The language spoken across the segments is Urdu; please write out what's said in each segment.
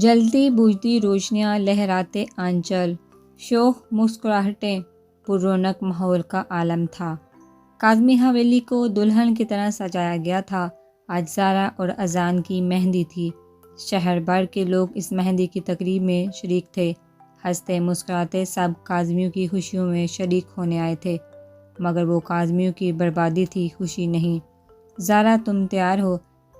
جلتی بجھتی روشنیاں، لہراتے آنچل، شوخ مسکراہٹیں، پر رونق ماحول کا عالم تھا۔ کاظمی حویلی کو دلہن کی طرح سجایا گیا تھا۔ آج زارا اور اذان کی مہندی تھی۔ شہر بھر کے لوگ اس مہندی کی تقریب میں شریک تھے۔ ہنستے مسکراتے سب کاظمیوں کی خوشیوں میں شریک ہونے آئے تھے، مگر وہ کاظمیوں کی بربادی تھی، خوشی نہیں۔ زارا تم تیار ہو؟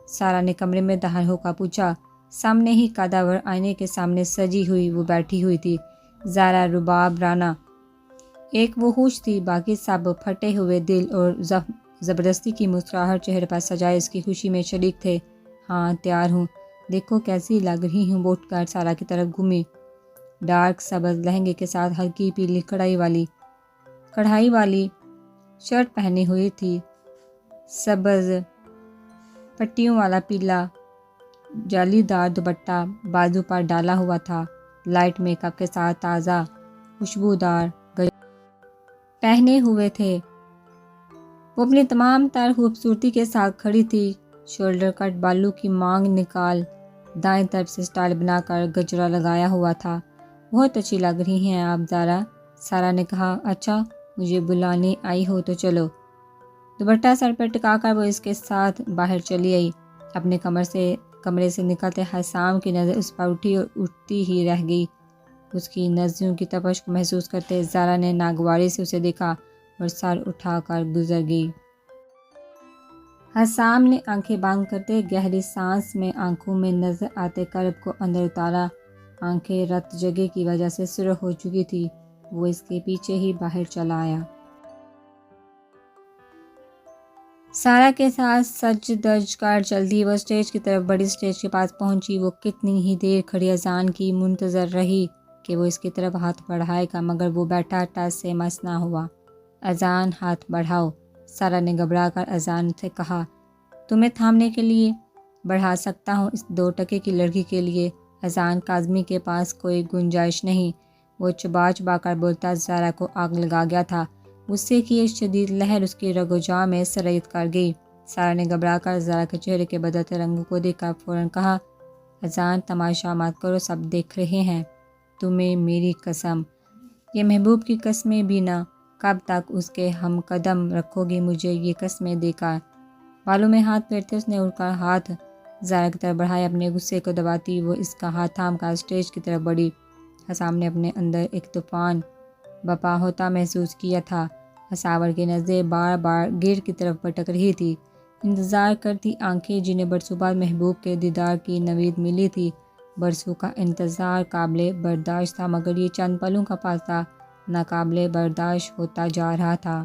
سارا نے کمرے میں داخل ہو کر پوچھا۔ سامنے ہی کاداور آئینے کے سامنے سجی ہوئی وہ بیٹھی ہوئی تھی، زارا رباب رانا۔ ایک وحوش تھی، باقی سب پھٹے ہوئے دل اور زبردستی کی مسکراہٹ چہرے پر سجائے اس کی خوشی میں شریک تھے۔ ہاں تیار ہوں، دیکھو کیسی لگ رہی ہوں۔ وہ اٹھ کر سارا کی طرف گھومی۔ ڈارک سبز لہنگے کے ساتھ ہلکی پیلی کڑھائی والی شرٹ پہنی ہوئی تھی، سبز پٹیوں والا پیلا جالی دار دوپٹہ بازو پر ڈالا ہوا تھا، لائٹ میک اپ کے ساتھ تازہ خوشبودار پہنے ہوئے تھے۔ وہ اپنی تمام تر خوبصورتی کے ساتھ کھڑی تھی، شولڈر کٹ بالوں کی مانگ نکال دائیں طرف سے سٹائل بنا کر گجرا لگایا ہوا تھا۔ بہت اچھی لگ رہی ہیں آپ زارا، سارا نے کہا۔ اچھا، مجھے بلانے آئی ہو تو چلو۔ دوپٹہ سر پر ٹکا کر وہ اس کے ساتھ باہر چلی آئی۔ اپنے کمرے سے نکلتے حسام کی نظر اس پر اٹھی اور اٹھتی ہی رہ گئی۔ اس کی نظروں کی تپش کو محسوس کرتے زارا نے ناگواری سے اسے دیکھا اور سر اٹھا کر گزر گئی۔ حسام نے آنکھیں بند کرتے گہری سانس میں آنکھوں میں نظر آتے کرب کو اندر اتارا۔ آنکھیں رت جگہ کی وجہ سے سرخ ہو چکی تھی۔ وہ اس کے پیچھے ہی باہر چلا آیا۔ سارا کے ساتھ سج دج کر جلدی وہ اسٹیج کی طرف بڑی۔ اسٹیج کے پاس پہنچی، وہ کتنی ہی دیر کھڑی اذان کی منتظر رہی کہ وہ اس کی طرف ہاتھ بڑھائے گا، مگر وہ بیٹھا ٹس سے مس نہ ہوا۔ اذان ہاتھ بڑھاؤ، سارا نے گھبرا کر اذان سے کہا۔ تمہیں تھامنے کے لیے بڑھا سکتا ہوں، اس 2 ٹکے کی لڑکی کے لیے اذان کاظمی کے پاس کوئی گنجائش نہیں۔ وہ چبا چبا کر بولتا زارا کو آگ لگا گیا تھا۔ غصے کی ایک شدید لہر اس کی رگ و جاں میں سرایت کر گئی۔ سارا نے گھبرا کر زارا کے چہرے کے بدلتے رنگوں کو دیکھ کر فوراً کہا، اذان تماشا مت کرو، سب دیکھ رہے ہیں۔ تمہیں میری قسم، یہ محبوب کی قسمیں بھی نہ، کب تک اس کے ہم قدم رکھو گی مجھے یہ قسمیں دے کر؟ بالوں میں ہاتھ پھیرتے اس نے اٹھ کر ہاتھ زارا کی طرف بڑھائے، اپنے غصے کو دباتی وہ اس کا ہاتھ تھام کر اسٹیج کی طرف بڑھی۔ حسام نے اپنے اندر ایک طوفان بپا ہوتا محسوس کیا تھا۔ حساور کی نظریں بار بار گیٹ کی طرف بھٹک رہی تھی، انتظار کرتی آنکھیں جنہیں برسوں بعد محبوب کے دیدار کی نوید ملی تھی۔ برسوں کا انتظار قابل برداشت تھا، مگر یہ چند پلوں کا فاصلہ ناقابل برداشت ہوتا جا رہا تھا۔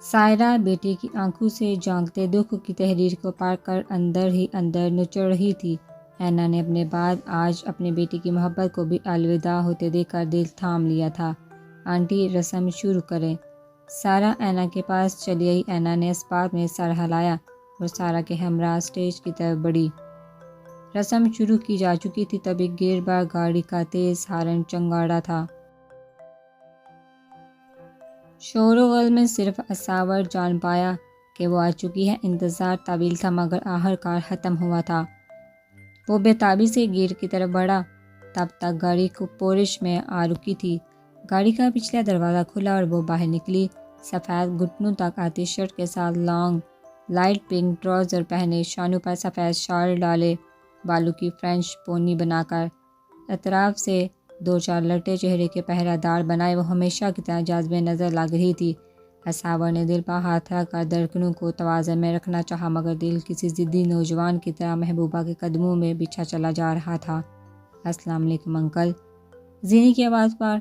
سائرہ بیٹی کی آنکھوں سے جھانکتے دکھ کی تحریر کو پڑھ کر اندر ہی اندر نچڑ رہی تھی۔ اینا نے اپنے بعد آج اپنی بیٹی کی محبت کو بھی الوداع ہوتے دیکھ کر دل تھام لیا تھا۔ آنٹی رسم شروع کریں۔ سارا اینا کے پاس چلی آئی۔ اینا نے اس بات میں سر ہلایا اور سارا کے ہمراہ اسٹیج کی طرف بڑھی۔ رسم شروع کی جا چکی تھی، تبھی گیٹ پر گاڑی کا تیز ہارن چنگاڑا تھا۔ شور و غل میں صرف حساور جان پایا کہ وہ آ چکی ہے۔ انتظار طویل تھا، مگر آخرکار ختم ہوا تھا۔ وہ بے تابی سے گیٹ کی طرف بڑھا، تب تک گاڑی کو پورش میں آ رکی تھی۔ گاڑی کا پچھلا دروازہ کھلا اور وہ باہر نکلی، سفید گھٹنوں تک آتی شرٹ کے ساتھ لانگ لائٹ پنک ٹراؤزر پہنے، شانوں پر سفید شال ڈالے، بالوں کی فرینچ پونی بنا کر اطراف سے 2-4 لٹے چہرے کے پہرہ دار بنائے وہ ہمیشہ کی طرح جاذب نظر لگ رہی تھی۔ حساور نے دل پر ہاتھ رکھ کر دھڑکنوں کو توازن میں رکھنا چاہا، مگر دل کسی ضدی نوجوان کی طرح محبوبہ کے قدموں میں بچھا چلا جا رہا تھا۔ السلام علیکم انکل، زینی کی آواز پر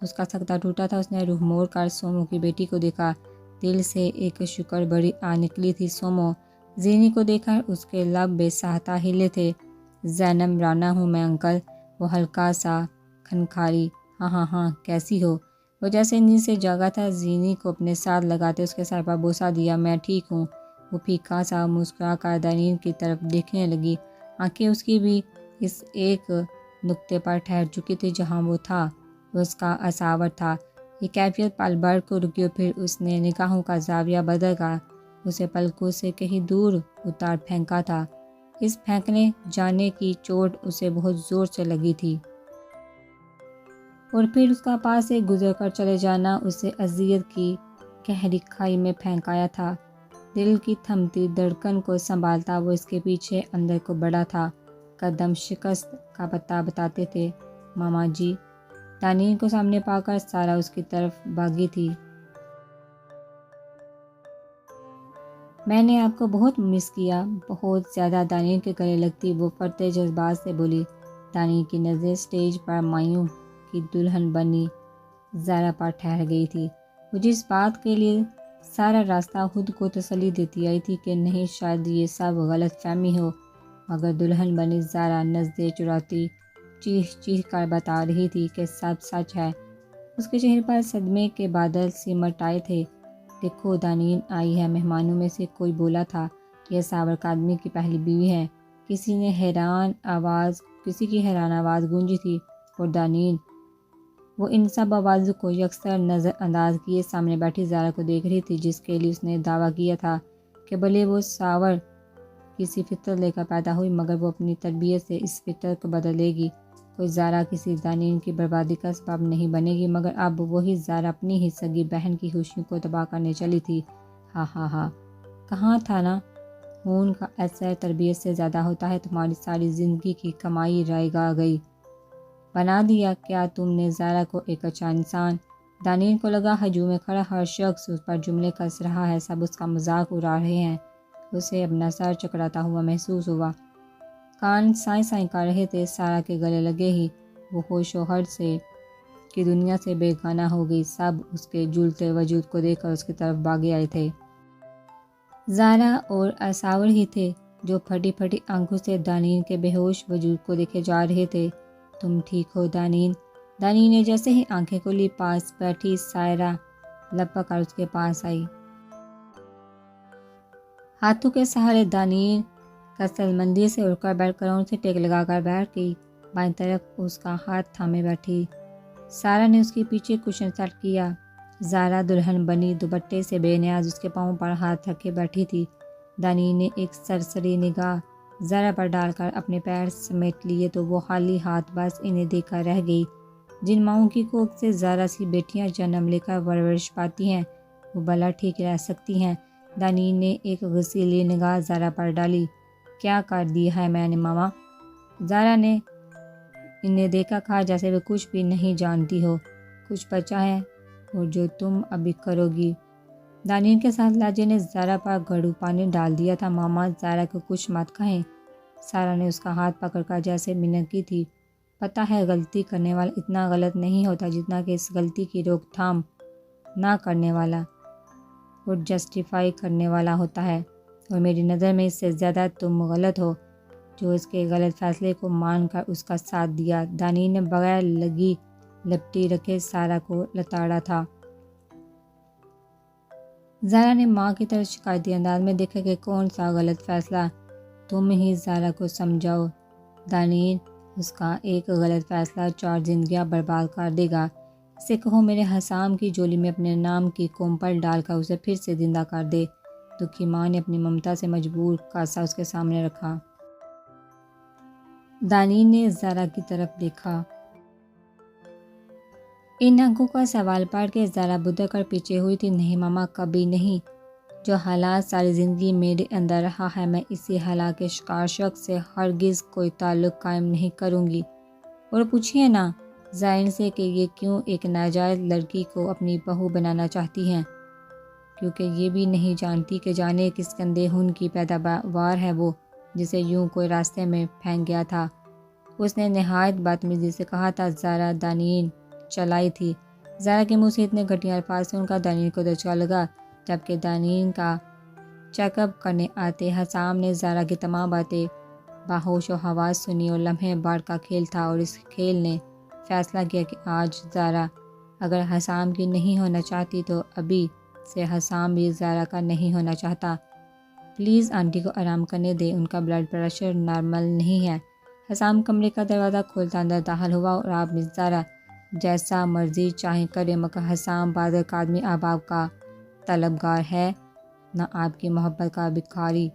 اس کا سکتہ ٹوٹا تھا۔ اس نے رخ موڑ کر سومو کی بیٹی کو دیکھا، دل سے ایک شکر بڑی آ نکلی تھی۔ سومو، زینی کو دیکھ کر اس کے لب بے ساختہ ہلے تھے۔ زینب رانا ہوں میں انکل، وہ ہلکا سا کھنکھاری۔ ہاں کیسی ہو؟ وہ جیسے نیند سے جاگا تھا، زینی کو اپنے ساتھ لگاتے اس کے سر پر بوسہ دیا۔ میں ٹھیک ہوں، وہ پھیکا سا مسکرا کر دارین کی طرف دیکھنے لگی۔ آنکھیں اس کی بھی اس ایک نقطے پر ٹھہر چکی تھی جہاں وہ تھا، وہ اس کا حساور تھا۔ یہ کیفیت پل بھر کو رکی اور پھر اس نے نگاہوں کا زاویہ بدل کر اسے پلکوں سے کہیں دور اتار پھینکا تھا۔ اس پھینکنے جانے کی چوٹ اسے بہت زور سے لگی تھی، اور پھر اس کا پاس سے گزر کر چلے جانا اسے اذیت کی گہری کھائی میں پھینکایا تھا۔ دل کی تھمتی دھڑکن کو سنبھالتا وہ اس کے پیچھے اندر کو بڑھا تھا۔ قدم شکست کا پتہ بتاتے تھے۔ ماما جی! دانین کو سامنے پا کر سارا اس کی طرف بھاگی تھی۔ میں نے آپ کو بہت مس کیا، بہت زیادہ، دانین کے گلے لگتی وہ فرتے جذبات سے بولی۔ دانین کی نظریں سٹیج پر مایوں کی دلہن بنی زارا پر ٹھہر گئی تھی۔ وہ جس بات کے لیے سارا راستہ خود کو تسلی دیتی آئی تھی کہ نہیں شاید یہ سب غلط فہمی ہو، مگر دلہن بنی زارا نظریں چراتی چیخ چیخ کر بتا رہی تھی کہ سب سچ ہے۔ اس کے چہرے پر صدمے کے بادل سمٹ آئے تھے۔ دیکھو دانین آئی ہے، مہمانوں میں سے کوئی بولا تھا، یہ سابر آدمی کی پہلی بیوی ہے۔ کسی کی حیران آواز گونجی تھی، اور دانین وہ ان سب آوازوں کو یکسر نظر انداز کیے سامنے بیٹھی زارا کو دیکھ رہی تھی، جس کے لیے اس نے دعویٰ کیا تھا کہ بھلے وہ ساور کسی فطرت لے کر پیدا ہوئی، مگر وہ اپنی تربیت سے اس فطرت کو بدل دے گی۔ کوئی زارا کسی دانین کی بربادی کا سبب نہیں بنے گی، مگر اب وہی زارا اپنی ہی سگی بہن کی خوشیوں کو تباہ کرنے چلی تھی۔ ہاں ہاں ہاں، کہاں تھا نا، خون کا اثر تربیت سے زیادہ ہوتا ہے، تمہاری ساری زندگی کی کمائی رائگاں گئی، بنا دیا کیا تم نے زارا کو ایک اچھا انسان۔ دانین کو لگا ہجوم میں کھڑا ہر شخص اس پر جملے کس رہا ہے، سب اس کا مذاق اڑا رہے ہیں۔ اسے اپنا سر چکراتا ہوا محسوس ہوا، کان سائیں سائیں کر رہے تھے۔ سارا کے گلے لگے ہی وہ ہوش و حواس سے کی دنیا سے بیگانہ ہو گئی۔ سب اس کے جھولتے وجود کو دیکھ کر اس کی طرف بھاگے آئے تھے۔ زارا اور اساور ہی تھے جو پھٹی پھٹی آنکھوں سے دانین کے بے ہوش وجود کو دیکھے جا رہے تھے۔ تم ٹھیک ہو دانین؟ دانین نے جیسے ہی آنکھیں کھولی، پاس بیٹھی سائرہ لپک کر اس کے پاس آئی۔ ہاتھوں کے سہارے دانین کسل مندی سے اٹھ کر بیٹھ کر ان سے ٹیک لگا کر بیٹھ گئی، بائیں طرف اس کا ہاتھ تھامے بیٹھی۔ سارا نے اس کے پیچھے کشن سیٹ کیا۔ زارا دلہن بنی دوپٹے سے بے نیاز اس کے پاؤں پر ہاتھ رکھے بیٹھی تھی۔ دانین نے ایک سرسری نگاہ زارا پر ڈال کر اپنے پیر سمیٹ لیے تو وہ خالی ہاتھ بس انہیں دیکھ کر رہ گئی۔ جن ماؤں کی کوکھ سے زارا سی بیٹیاں جنم لے کر پرورش پاتی ہیں، وہ بھلا ٹھیک رہ سکتی ہیں؟ دانین نے ایک غصیلی نگاہ زارا پر ڈالی۔ کیا کر دیا ہے میں نے ماما؟ زارا نے انہیں دیکھا کہا جیسے وہ کچھ بھی نہیں جانتی ہو۔ کچھ بچا ہے، اور جو تم ابھی کرو گی۔ دانین کے ساتھ لہجے نے زارا پر گھڑو پانی ڈال دیا تھا۔ ماما زارا کو کچھ مت کہیں۔ سارا نے اس کا ہاتھ پکڑ کر جیسے منت کی تھی۔ پتہ ہے غلطی کرنے والا اتنا غلط نہیں ہوتا جتنا کہ اس غلطی کی روک تھام نہ کرنے والا اور جسٹیفائی کرنے والا ہوتا ہے، اور میری نظر میں اس سے زیادہ تم غلط ہو جو اس کے غلط فیصلے کو مان کر اس کا ساتھ دیا۔ دانین نے بغیر لگی لپٹی رکھے سارا کو لتاڑا تھا۔ زارا نے ماں کی طرف شکایتی انداز میں دیکھا کہ کون سا غلط فیصلہ؟ تم ہی زارا کو سمجھاؤ دانین، اس کا ایک غلط فیصلہ 4 زندگیاں برباد کر دے گا۔ اسے کہو میرے حسام کی جولی میں اپنے نام کی کومپل ڈال کر اسے پھر سے زندہ کر دے۔ دکھی ماں نے اپنی ممتا سے مجبور کاسا اس کے سامنے رکھا۔ دانین نے زارا کی طرف دیکھا۔ ان آنکھوں کا سوال پڑھ کے زارا بدھر کر پیچھے ہوئی تھی۔ نہیں ماما، کبھی نہیں۔ جو حالات ساری زندگی میرے اندر رہا ہے، میں اسی حالات کے شکار شخص سے ہرگز کوئی تعلق قائم نہیں کروں گی۔ اور پوچھئے نا زائن سے کہ یہ کیوں ایک ناجائز لڑکی کو اپنی بہو بنانا چاہتی ہیں، کیونکہ یہ بھی نہیں جانتی کہ جانے کس گندے خون کی پیداوار ہے وہ، جسے یوں کوئی راستے میں پھینک گیا تھا۔ اس نے نہایت بدتمیزی سے کہا تھا۔ زارا دانین چلائی تھی۔ زارا کے منہ سے اتنے گھٹیا الفاظ سن کر دانین کو دھچکا لگا۔ جبکہ دانین کا چیک اپ کرنے آتے حسام نے زارا کی تمام باتیں باہوش و حواس سنی، اور لمحے بھر کا کھیل تھا، اور اس کھیل نے فیصلہ کیا کہ آج زارا اگر حسام کی نہیں ہونا چاہتی تو ابھی سے حسام بھی زارا کا نہیں ہونا چاہتا۔ پلیز آنٹی کو آرام کرنے دیں، ان کا بلڈ پریشر نارمل نہیں ہے۔ حسام کمرے کا دروازہ کھولتا اندر داخل ہوا۔ اور آپ مس زارا جیسا مرضی چاہیں کریں، مگر حسام بادر آدمی احباب کا طلبگار ہے، نہ آپ کی محبت کا بھکاری۔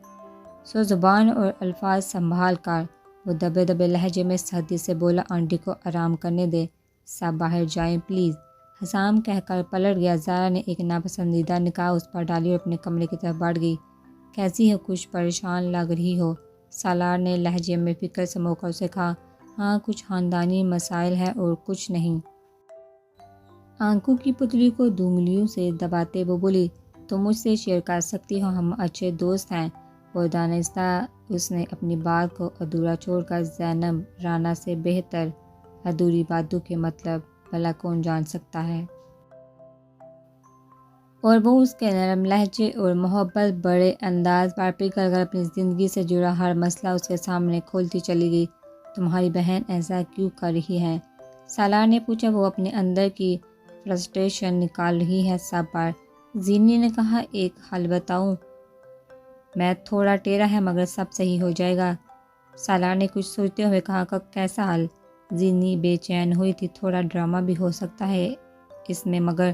سو زبان اور الفاظ سنبھال کر وہ دبے دبے لہجے میں سختی سے بولا، آنٹی کو آرام کرنے دے، سب باہر جائیں پلیز۔ حسام کہہ کر پلٹ گیا۔ زارا نے ایک ناپسندیدہ نگاہ اس پر ڈالی اور اپنے کمرے کی طرف بڑھ گئی۔ کیسی ہو؟ کچھ پریشان لگ رہی ہو؟ سالار نے لہجے میں فکر سے مو کر اسے کہا۔ ہاں کچھ خاندانی مسائل ہے اور کچھ نہیں۔ آنکھوں کی پتلی کو دونگلیوں سے دباتے وہ بولی، تم مجھ سے شیئر کر سکتی ہو، ہم اچھے دوست ہیں۔ اور دانستہ اس نے اپنی بات کو ادھورا چھوڑ کر زینب رانا سے بہتر ادھوری باتوں کے مطلب بھلا کون جان سکتا ہے؟ اور وہ اس کے نرم لہجے اور محبت بڑے انداز پر پگھل کر اپنی زندگی سے جڑا ہر مسئلہ اس کے سامنے کھولتی چلی گئی۔ تمہاری بہن ایسا کیوں کر رہی ہے؟ سالار نے پوچھا۔ وہ اپنے اندر کی فرسٹریشن نکال رہی ہے سب پر۔ زینی نے کہا، ایک حل بتاؤں؟ میں تھوڑا ٹیڑھا ہے مگر سب صحیح ہو جائے گا۔ سالار نے کچھ سوچتے ہوئے کہا، کیسا حل؟ زینی بے چین ہوئی تھی۔ تھوڑا ڈرامہ بھی ہو سکتا ہے اس میں، مگر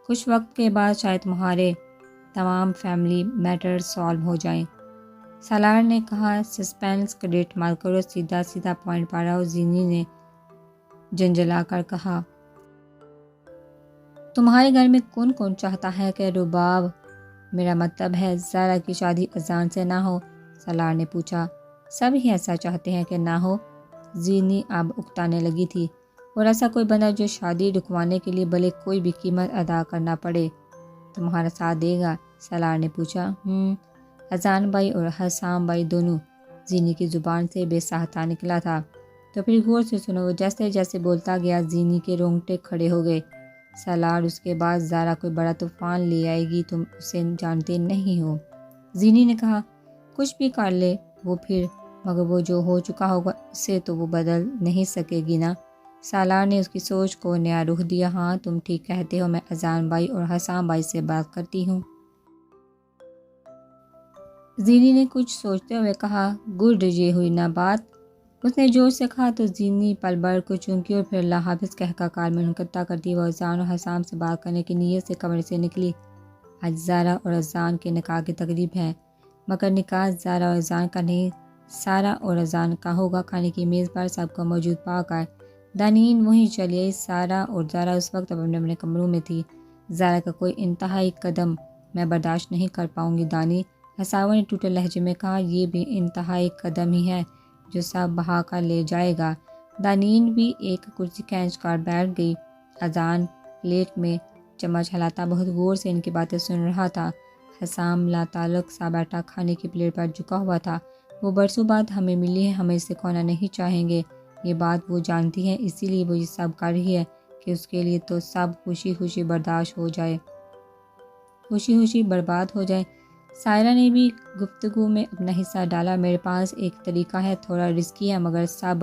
کچھ وقت کے بعد شاید تمہارے تمام فیملی میٹر سالو ہو جائیں۔ سالار نے کہا، سسپینس کریٹ مت کرو، سیدھا سیدھا پوائنٹ پر آؤ۔ زینی نے جھنجھلا کر کہا، تمہارے گھر میں کون کون چاہتا ہے کہ رباب، میرا مطلب ہے زارا کی شادی اذان سے نہ ہو؟ سالار نے پوچھا۔ سب ہی ایسا چاہتے ہیں کہ نہ ہو۔ زینی اب اکتانے لگی تھی۔ اور ایسا کوئی بندہ جو شادی رکوانے کے لیے بھلے کوئی بھی قیمت ادا کرنا پڑے تمہارا ساتھ دے گا؟ سالار نے پوچھا۔ اذان بھائی اور حسام بھائی دونوں، زینی کی زبان سے بے ساختہ نکلا تھا۔ تو پھر غور سے سنو۔ وہ جیسے جیسے بولتا گیا زینی کے رونگٹے کھڑے ہو گئے۔ سالار، اس کے بعد زارا کوئی بڑا طوفان لے آئے گی، تم اسے جانتے نہیں ہو۔ زینی نے کہا، کچھ بھی کر لے وہ پھر، مگر وہ جو ہو چکا ہوگا اسے تو وہ بدل نہیں سکے گی نا۔ سالار نے اس کی سوچ کو نیا رخ دیا۔ ہاں تم ٹھیک کہتے ہو، میں اذان بھائی اور حسام بھائی سے بات کرتی ہوں۔ زینی نے کچھ سوچتے ہوئے کہا، گڈ، یہ ہوئی نا بات۔ اس نے جوش سے کہا تو زینی پل بھر کو چونکی اور پھر اللہ حافظ کہہ کر کار میں منقطع کرتی وہ اذان اور حسام سے بات کرنے کی نیت سے کمرے سے نکلی۔ آج زارا اور اذان کے نکاح کی تقریب ہے، مگر نکاح زارا اور اذان کا نہیں، سارا اور اذان کا ہوگا۔ کھانے کی میز پر سب کو موجود پا کر دانین وہیں چلی آئی۔ سارا اور زارا اس وقت اپنے اپنے کمروں میں تھی۔ زارا کا کوئی انتہائی قدم میں برداشت نہیں کر پاؤں گی دانی، حساو نے ٹوٹے لہجے میں کہا۔ یہ بھی انتہائی قدم ہی ہے جو سب بہا کر لے جائے گا۔ دانین بھی ایک کرسی کھینچ کر بیٹھ گئی۔ اذان پلیٹ میں چمچ ہلاتا بہت غور سے ان کی باتیں سن رہا تھا۔ حسام لا تعلق سا بیٹھا کھانے کی پلیٹ پر جھکا ہوا تھا۔ وہ برسوں بعد ہمیں ملی ہے، ہمیں اسے کھونا نہیں چاہیں گے، یہ بات وہ جانتی ہے، اسی لیے وہ یہ سب کر رہی ہے کہ اس کے لیے تو سب خوشی خوشی برداشت ہو جائے، خوشی خوشی برباد ہو جائے۔ سائرہ نے بھی گفتگو میں اپنا حصہ ڈالا۔ میرے پاس ایک طریقہ ہے، تھوڑا رسکی ہے مگر سب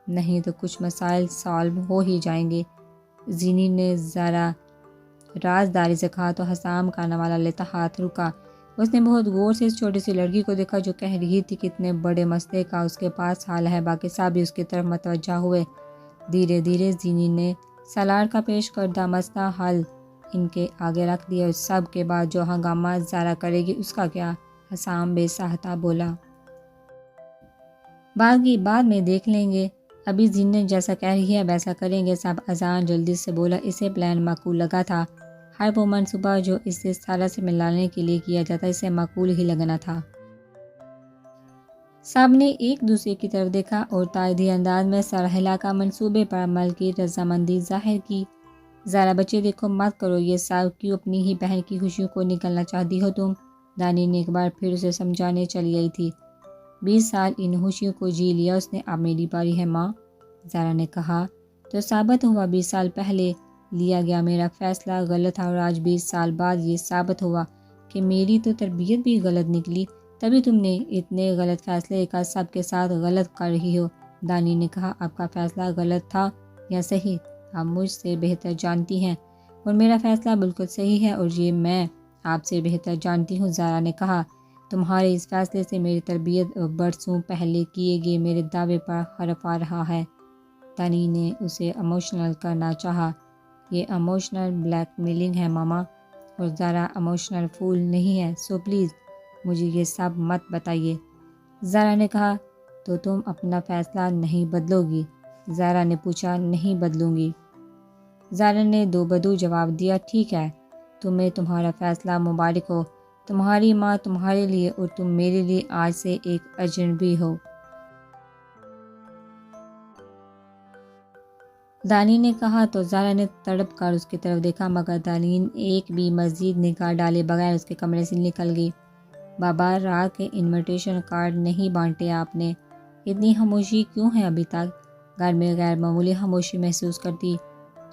نہیں تو کچھ مسائل سالو ہو ہی جائیں گے۔ زینی نے ذرا رازداری سے کہا تو حسام کا نوالہ لیتا ہاتھ رکا۔ اس نے بہت غور سے اس چھوٹی سی لڑکی کو دیکھا جو کہہ رہی تھی کہ اتنے بڑے مسئلے کا اس کے پاس حل ہے۔ باقی سب بھی اس کی طرف متوجہ ہوئے۔ دھیرے دھیرے زینی نے سالار کا پیش کردہ مسئلہ حل ان کے آگے رکھ دیا۔ اس سب کے بعد جو ہنگامہ زارا کرے گی اس کا کیا؟ حسام بے ساختہ بولا۔ باقی بعد میں دیکھ لیں گے، ابھی زینت جیسا کہہ رہی ہے ویسا کریں گے سب۔ اذان جلدی سے بولا۔ اسے پلان معقول لگا تھا۔ ہر وہ منصوبہ جو اسے سارا سے ملانے کے لیے کیا جاتا اسے معقول ہی لگنا تھا۔ سب نے ایک دوسرے کی طرف دیکھا اور تائیدی انداز میں سر ہلا کر منصوبے پر عمل کی رضامندی ظاہر کی۔ ذرا بچے دیکھو، مت کرو یہ سب، کیوں اپنی ہی بہن کی خوشیوں کو نکلنا چاہتی ہو تم؟ دانی نے ایک بار پھر اسے سمجھانے چلی آئی تھی۔ 20 سال ان خوشیوں کو جی لیا اس نے، اب میری باری ہے ماں، زارا نے کہا۔ تو ثابت ہوا 20 سال پہلے لیا گیا میرا فیصلہ غلط تھا اور آج 20 سال بعد یہ ثابت ہوا کہ میری تو تربیت بھی غلط نکلی، تبھی تم نے اتنے غلط فیصلے کا سب کے ساتھ غلط کر رہی ہو۔ دانی نے کہا، آپ کا فیصلہ غلط تھا یا صحیح آپ مجھ سے بہتر جانتی ہیں، اور میرا فیصلہ بالکل صحیح ہے اور یہ میں آپ سے بہتر جانتی ہوں۔ زارا نے کہا، تمہارے اس فیصلے سے میری تربیت برسوں پہلے کیے گئے میرے دعوے پر حرف آ رہا ہے۔ دانی نے اسے ایموشنل کرنا چاہا۔ یہ ایموشنل بلیک میلنگ ہے ماما، اور زارا ایموشنل پھول نہیں ہے، سو پلیز مجھے یہ سب مت بتائیے۔ زہرا نے کہا تو تم اپنا فیصلہ نہیں بدلو گی؟ زہرا نے پوچھا نہیں بدلوں گی۔ زہرا نے دو بدو جواب دیا ٹھیک ہے، تمہیں تمہارا فیصلہ مبارک ہو، تمہاری ماں تمہارے لیے اور تم میرے لیے آج سے ایک اجنبی ہو۔ دانی نے کہا تو زہرا نے تڑپ کر اس کی طرف دیکھا، مگر دانی ایک بھی مزید نگاہ ڈالے بغیر اس کے کمرے سے نکل گئی۔ بابا رات کے انویٹیشن کارڈ نہیں بانٹے آپ نے؟ اتنی خاموشی کیوں ہے ابھی تک؟ گھر میں غیر معمولی خاموشی محسوس کرتی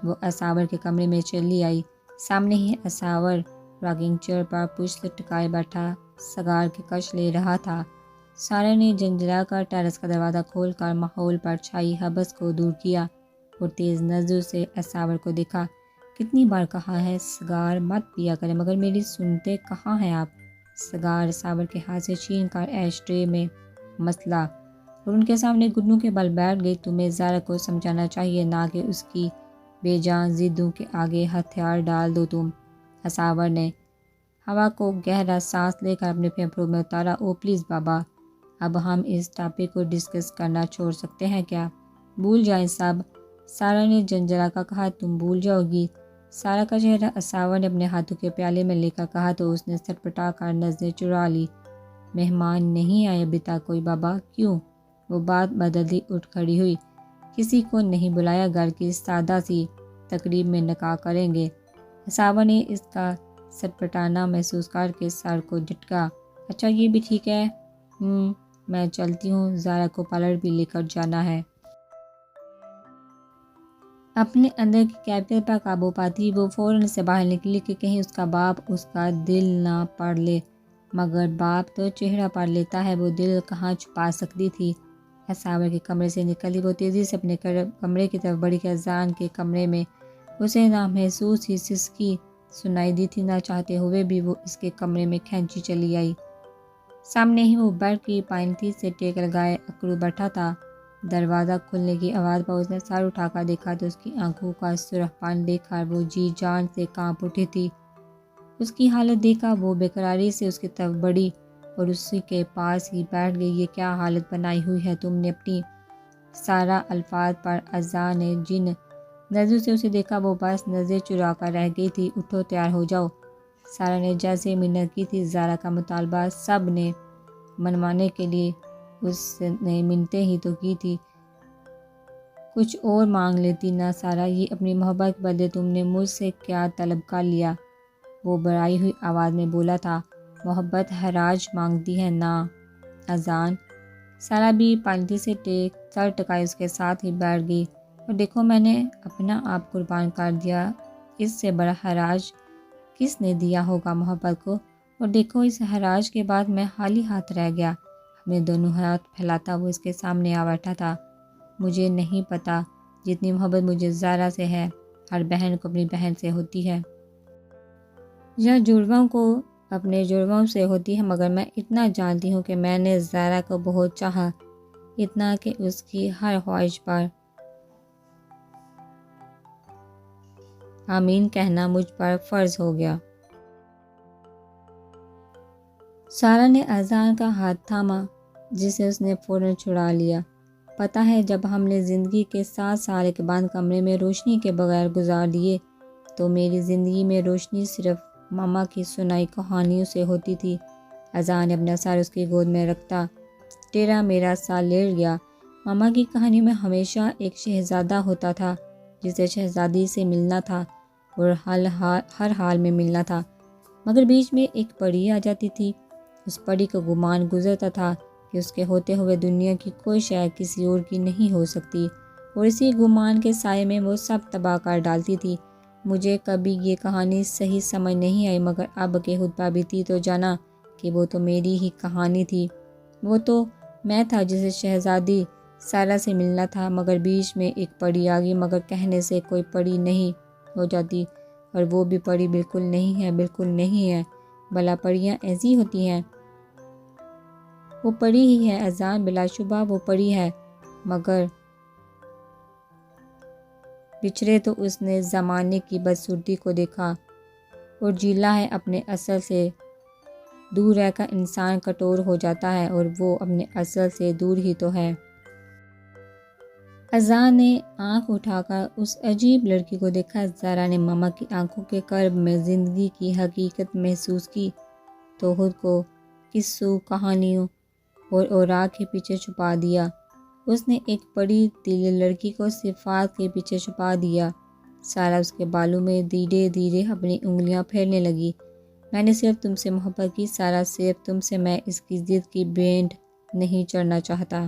وہ اساور کے کمرے میں چلی آئی۔ سامنے ہی اساور راکنگ چیئر پر پشت ٹکائے بیٹھا سگار کی کش لے رہا تھا۔ سارا نے جھنجھلا کر ٹیرس کا دروازہ کھول کر ماحول پر چھائی ہبس کو دور کیا اور تیز نظروں سے اساور کو دیکھا۔ کتنی بار کہا ہے سگار مت پیا کرے مگر میری سنتے کہاں ہیں آپ؟ سگار اساور کے ہاتھ سے چھین کر ایش ٹرے میں مسلا اور ان کے سامنے گھٹنوں کے بل بیٹھ گئی۔ تمہیں زہرا کو سمجھانا چاہیے نہ کہ اس کی بے جان ضدوں کے آگے ہتھیار ڈال دو تم۔ اساور نے ہوا کو گہرا سانس لے کر اپنے پھیپھڑوں میں اتارا۔ او پلیز بابا، اب ہم اس ٹاپک کو ڈسکس کرنا چھوڑ سکتے ہیں کیا؟ بھول جائیں سب، سارا نے جھنجھلا کر کہا۔ تم بھول جاؤ گی؟ سارا کا چہرہ اساور نے اپنے ہاتھوں کے پیالے میں لے کر کہا تو اس نے سٹپٹا کر نظریں چرا لی۔ مہمان نہیں آئے ابھی تک کوئی بابا؟ کیوں؟ وہ بات بدلتی اٹھ کھڑی ہوئی۔ کسی کو نہیں بلایا، گھر کی سادہ سی تقریب میں نکاح کریں گے۔ اساور نے اس کا سٹپٹانا محسوس کر کے سر کو جھٹکا۔ اچھا یہ بھی ٹھیک ہے، میں چلتی ہوں، زہرا کو پارلر بھی لے کر جانا ہے۔ اپنے اندر کی کیفیت پر قابو پاتی وہ فوراً سے باہر نکلی کہ کہیں اس کا باپ اس کا دل نہ پڑھ لے، مگر باپ تو چہرہ پڑھ لیتا ہے، وہ دل کہاں چھپا سکتی تھی۔ اساور کے کمرے سے نکلی وہ تیزی سے اپنے کمرے کی طرف بڑھی کہ اذان کے کمرے میں اسے نہ محسوس ہی سسکی سنائی دی تھی، نہ چاہتے ہوئے بھی وہ اس کے کمرے میں کھینچی چلی آئی۔ سامنے ہی وہ بیڈ کی پائنتی سے ٹیک لگائے اکڑو بیٹھا تھا۔ دروازہ کھلنے کی آواز پر اس نے سر اٹھا کر دیکھا تو اس کی آنکھوں کا سرخ پن دیکھ کر وہ جی جان سے کانپ اٹھی تھی۔ اس کی حالت دیکھ کر وہ بے قراری سے اس کی طرف بڑھی اور اسی کے پاس ہی بیٹھ گئی۔ یہ کیا حالت بنائی ہوئی ہے تم نے اپنی؟ سارا الفاظ پر اذان نے جن نظروں سے اسے دیکھا وہ بس نظریں چرا کر رہ گئی تھی۔ اٹھو تیار ہو جاؤ۔ سارا نے جیسے منت کی تھی زہرا کا مطالبہ سب نے منوانے کے لیے، اس نے منتیں ہی تو کی تھی، کچھ اور مانگ لیتی نا سارا؟ یہ اپنی محبت کے بدلے تم نے مجھ سے کیا طلب کر لیا؟ وہ بڑھائی ہوئی آواز میں بولا تھا۔ محبت حراج مانگتی ہے نا اذان؟ سارا بھی پالتی سے سر ٹکائے اس کے ساتھ ہی بیٹھ گئی۔ اور دیکھو میں نے اپنا آپ قربان کر دیا، اس سے بڑا حراج کس نے دیا ہوگا محبت کو؟ اور دیکھو اس حراج کے بعد میں خالی ہاتھ رہ گیا۔ اپنے دونوں ہاتھ پھیلاتا وہ اس کے سامنے آ بیٹھا تھا۔ مجھے نہیں پتا جتنی محبت مجھے زہرا سے ہے ہر بہن کو اپنی بہن سے ہوتی ہے یا جڑواں کو اپنے جڑواں سے ہوتی ہے، مگر میں اتنا جانتی ہوں کہ میں نے زہرا کو بہت چاہا، اتنا کہ اس کی ہر خواہش پر آمین کہنا مجھ پر فرض ہو گیا۔ سارا نے اذان کا ہاتھ تھاما جسے اس نے فوراً چھڑا لیا۔ پتہ ہے جب ہم نے زندگی کے 7 سال ایک بند کمرے میں روشنی کے بغیر گزار دیے تو میری زندگی میں روشنی صرف ماما کی سنائی کہانیوں سے ہوتی تھی۔ اذان نے اپنا سر اس کی گود میں رکھتا ٹیرا میرا سا لیٹ گیا۔ ماما کی کہانیوں میں ہمیشہ ایک شہزادہ ہوتا تھا جسے شہزادی سے ملنا تھا اور ہر حال میں ملنا تھا، مگر بیچ میں ایک پری آ جاتی تھی۔ اس پری کو گمان گزرتا تھا کہ اس کے ہوتے ہوئے دنیا کی کوئی شے کسی اور کی نہیں ہو سکتی، اور اسی گمان کے سائے میں وہ سب تباہ کر ڈالتی تھی۔ مجھے کبھی یہ کہانی صحیح سمجھ نہیں آئی، مگر اب کہ خطبہ بیتی تو جانا کہ وہ تو میری ہی کہانی تھی۔ وہ تو میں تھا جسے شہزادی سارا سے ملنا تھا، مگر بیچ میں ایک پری آ گئی، مگر کہنے سے کوئی پری نہیں ہو جاتی، اور وہ بھی پری بالکل نہیں ہے، بالکل نہیں ہے۔ بھلا پریاں ایسی ہوتی ہیں؟ وہ پری ہی ہے اذان، بلا شبہ وہ پری ہے، مگر بچھڑے تو اس نے زمانے کی بدصورتی کو دیکھا اور جیلا ہے اپنے اصل سے دور رہ کر انسان کٹور ہو جاتا ہے اور وہ اپنے اصل سے دور ہی تو ہے۔ اذان نے آنکھ اٹھا کر اس عجیب لڑکی کو دیکھا۔ زہرا نے ماما کی آنکھوں کے قرب میں زندگی کی حقیقت محسوس کی تو خود کو قصوں، کہانیوں اور اوراق کے پیچھے چھپا دیا۔ اس نے ایک بڑی دل لڑکی کو صفات کے پیچھے چھپا دیا۔ سارا اس کے بالوں میں دھیرے دھیرے اپنی انگلیاں پھیرنے لگی۔ میں نے صرف تم سے محبت کی سارا، صرف تم سے۔ میں اس کی ضد کی بینڈ نہیں چڑھنا چاہتا۔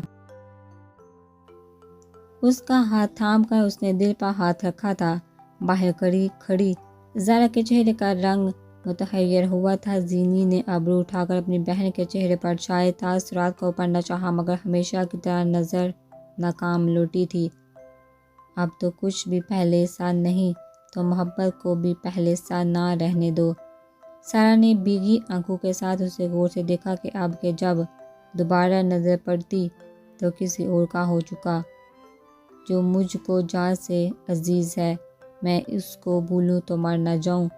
اس کا ہاتھ تھام کر اس نے دل پر ہاتھ رکھا تھا۔ باہر کھڑی زہرا کے چہرے کا رنگ متحیر ہوا تھا۔ زینی نے ابرو اٹھا کر اپنی بہن کے چہرے پر چھائے تاثرات کو پڑھنا چاہا، مگر ہمیشہ کی طرح نظر ناکام لوٹی تھی۔ اب تو کچھ بھی پہلے سا نہیں، تو محبت کو بھی پہلے سا نہ رہنے دو۔ سارا نے بھیگی آنکھوں کے ساتھ اسے غور سے دیکھا کہ اب کہ جب دوبارہ نظر پڑتی تو کسی اور کا ہو چکا، جو مجھ کو جان سے عزیز ہے۔ میں اس کو بھولوں تو مر نہ جاؤں۔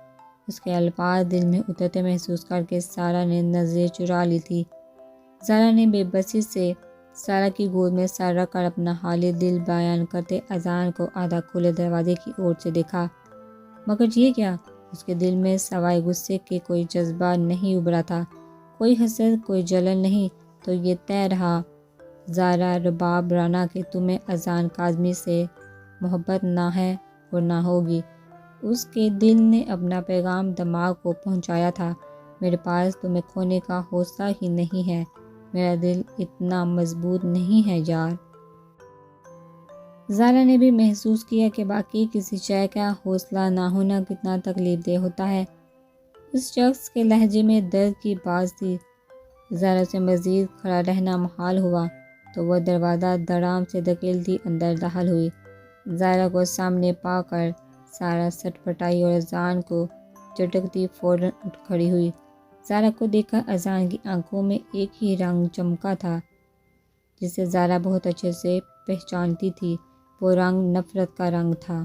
اس کے الفاظ دل میں اترتے محسوس کر کے سارا نے نظریں چرا لی تھی۔ زہرا نے بے بسی سے سارا کی گود میں سر رکھ کر اپنا حال دل بیان کرتے اذان کو آدھا کھلے دروازے کی اور سے دیکھا، مگر یہ کیا؟ اس کے دل میں سوائے غصے کے کوئی جذبہ نہیں ابھرا تھا، کوئی حسد، کوئی جلن نہیں۔ تو یہ طے رہا زہرا رباب رانا کہ تمہیں اذان کاظمی سے محبت نہ ہے اور نہ ہوگی۔ اس کے دل نے اپنا پیغام دماغ کو پہنچایا تھا، میرے پاس تمہیں کھونے کا حوصلہ ہی نہیں ہے، میرا دل اتنا مضبوط نہیں ہے یار۔ زہرا نے بھی محسوس کیا کہ باقی کسی شے کا حوصلہ نہ ہونا کتنا تکلیف دہ ہوتا ہے۔ اس شخص کے لہجے میں درد کی بات تھی۔ زہرا سے مزید کھڑا رہنا محال ہوا تو وہ دروازہ دھڑام سے دھکیلتی اندر داخل ہوئی۔ زہرا کو سامنے پا کر سارا سٹ پٹائی اور اذان کو جھٹکتی فوراً اٹھ کھڑی ہوئی۔ زہرا کو دیکھ کر اذان کی آنکھوں میں ایک ہی رنگ چمکا تھا جسے زہرا بہت اچھے سے پہچانتی تھی، وہ رنگ نفرت کا رنگ تھا۔